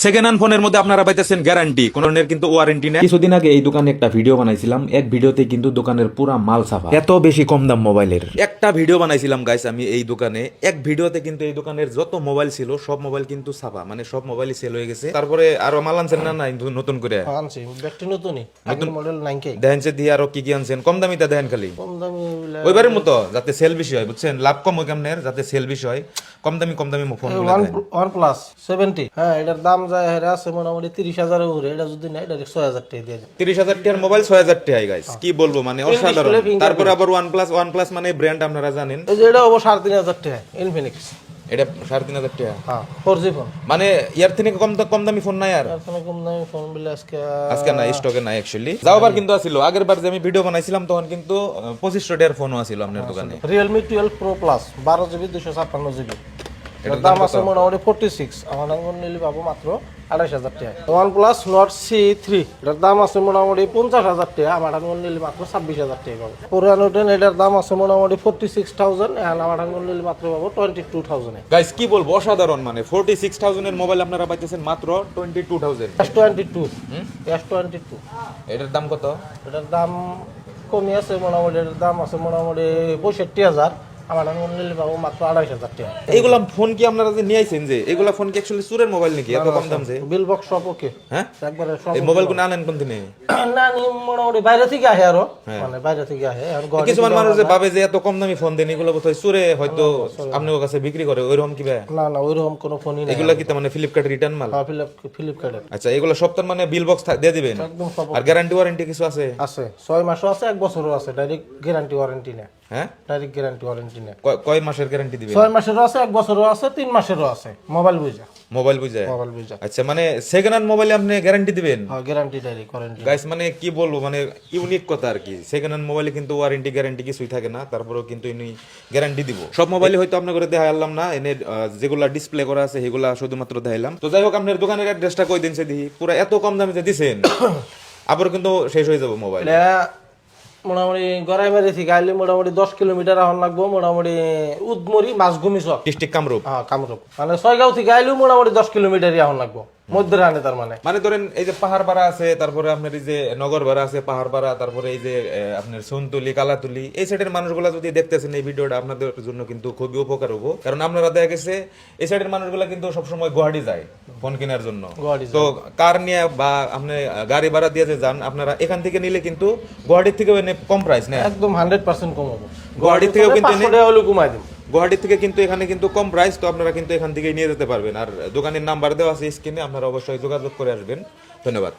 Second hand ফোনের মধ্যে আপনারা পাইতেছেন গ্যারান্টি, কোন ধরনের কিন্তু ওয়ারেন্টি নেই। কিছুদিন আগে এই দোকানে একটা ভিডিও বানাইছিলাম, এক ভিডিওতে কিন্তু দোকানের পুরা মাল সাফা, এত বেশি কম দাম মোবাইলের। একটা ভিডিও বানাইছিলাম গাইস আমি এই দোকানে, এক ভিডিওতে কিন্তু এই দোকানের যত মোবাইল ছিল সব মোবাইল কিন্তু সাফা, মানে সব মোবাইলই সেল হয়ে গেছে। তারপরে আরো মাল আনছেন না না নতুন করে? আনছি ব্যাগটি নতুনই, আগের মডেল 9K। দেখেন যে দিয়ে আরো কি কি আনছেন, কম দামিটা দেখেন খালি কম দামি ওইবারের মতো, যাতে সেল বেশি হয়, বুঝছেন? লাভ কম হয় কেমনের, যাতে সেল বেশি হয়। কম দামি ফোন OnePlus 70, হ্যাঁ এটার দাম যায় হেরা আছে মোটামুটি 30,000 এর উপরে। এটা যদি নাই ডাইরেক্ট 6,000 টাকা দিয়ে দেন। 30,000 টাকার মোবাইল 6,000 টাকায় গাইস, কি বলবো, মানে অসাধারণ। তারপর আবার ওয়ানপ্লাস মানে ব্র্যান্ড আপনারা জানেন, এই যে এটা অবশ্য 3,500 টাকা ইনফিনিক্স। এটা 3,500 টাকা। হ্যাঁ 4G ফোন। মানে ইয়ার থেকে কম দামি ফোন নাই আর এর কম দামি ফোন বলে আজকে না স্টকে নাই অ্যাকচুয়ালি। যাওবার কিন্তু আছিল, আগের বার যে আমি ভিডিও বানাইছিলাম তখন কিন্তু 2500 টাকার ফোনও আছিল আপনার দোকানে। Realme 12 Pro Plus 12GB 256GB। এটার দাম আছে মোটামুটি 46। আমার আঙ্গুল নিলে পাবো মাত্র 28,000 টাকা। OnePlus Nord C3 এটার দাম আছে মোটামুটি 50,000 টাকা, আমার আঙ্গুল নিলে মাত্র 26,000 টাকা পাবো। পুরানো 10 এটার দাম আছে মোটামুটি 46,000, এখন আমার আঙ্গুল নিলে মাত্র পাবো 22,000 এ। গাইস কি বলবো, অসাধারণ, মানে 46,000 এর মোবাইল আপনারা পাইতেছেন মাত্র 22,000। S22 S22 এটার দাম কত? এটার দাম কমই আছে মোটামুটি, এটার দাম আছে মোটামুটি 65,000, আমার আঙ্গুল নিলে পাবো মাত্র 28,000 টাকা। এইগুলা ফোন কি আপনারা যে নিয়ে আইছেন, যে এগুলা ফোন কি অ্যাকচুয়ালি চুরের মোবাইল নাকি এত কম দাম? যে বিল বক্স সব ওকে, হ্যাঁ একবারে সব। এই মোবাইল কোন আনেন কোন দিনে? না নি মোটামুটি বাইরে থেকে আসে, আরো মানে বাইরে থেকে আসে। আর ঘরে কিছুমান মানুষ যে ভাবে যে এত কম দামি ফোন দেন, এগুলো বোধহয় চুরে হয়তো আপনার কাছে বিক্রি করে, ওইরকম কি ভাই? না না ওইরকম কোনো ফোনই নাই। এগুলা কি তার মানে ফ্লিপকার্ট রিটার্ন মাল? ফ্লিপকার্টের। আচ্ছা, এগুলো সব তার মানে বিল বক্স দিয়ে দিবেন, একদম সব আর গ্যারান্টি ওয়ারেন্টি কিছু আছে? আছে 6 মাসও আছে, 1 বছরও আছে। ডাইরেক্ট গ্যারান্টি ওয়ারেন্টি না, হ্যাঁ ডাইরেক্ট গ্যারান্টি ওয়ারেন্টি না। কয় মাসের গ্যারান্টি দিবেন? 6 মাসেরও আছে, 1 বছরও আছে, 3 মাসেরও আছে। মোবাইল বুঝা মোবাইল বুঝায়? মোবাইল বুঝা। আচ্ছা, মানে সেকেন্ড হ্যান্ড মোবাইলে আপনি গ্যারান্টি দিবেন? হ্যাঁ গ্যারান্টি ডাইরেক্ট ওয়ারেন্টি। গাইস মানে কি বলবো, মানে ইউনিক কথা আর কি। সেকেন্ড হ্যান্ড মোবাইলে কিন্তু ওয়ারেন্টি গ্যারান্টি কিছুই থাকে না, তারপরেও কিন্তু ইনি গ্যারান্টি দিব। সব মোবাইলে হয়তো আপনার করে দেখাইলাম না, এনে যেগুলা ডিসপ্লে করা আছে সেগুলা শুধুমাত্র দেখাইলাম। তো যাই হোক, আপনার দোকানের অ্যাড্রেসটা কই দিন সে দিই, পুরো এত কম দামে যে দিছেন আবার কিন্তু শেষ হয়ে যাবে মোবাইল। এটা মোটামুটি গড়াই মেরে থেকে আইলে মোটামুটি 10 কিলোমিটার এখন লাগবো। মোটামুটি উদমরি মাছগুমি চক, ডিস্ট্রিক্ট কামরূপ। হ্যাঁ কামরূপ। মানে 6 থেকে আইলেও মোটামুটি 10 কিলোমিটারই এখন লাগবো মধ্যে রানে। তার মানে ধরেন এই যে পাহাড় পাড়া আছে, তারপরে আপনার এই যে নগর পাড়া আছে, পাহাড় পাড়া, তারপরে এই যে আপনার সোনতুলি, কালাতুলি, এই সাইডের মানুষগুলা যদি দেখতেছেন এই ভিডিওটা, আপনাদের জন্য কিন্তু খুবই উপকার হবো। কারণ আপনারা দেখা গেছে এই সাইডের মানুষগুলা কিন্তু সবসময় গুয়াহাটি যায় ফোন কেনার জন্য। তো কার নিয়ে বা আপনি গাড়ি ভাড়া দিয়ে যে যান, আপনারা এখান থেকে নিলে কিন্তু গুয়াহাটির থেকে কম প্রাইস নেয়, একদম 100% কম হবে। গুয়াহাটির থেকেও কিন্তু 500 টাকা হলে কমাই দেব। গুয়াহাটি থেকে কিন্তু এখানে কিন্তু কম প্রাইস, তো আপনারা কিন্তু এখান থেকে নিয়ে যেতে পারবেন। আর দোকানের নাম্বার দেওয়া আছে স্ক্রিনে, আপনারা অবশ্যই যোগাযোগ করে আসবেন। ধন্যবাদ।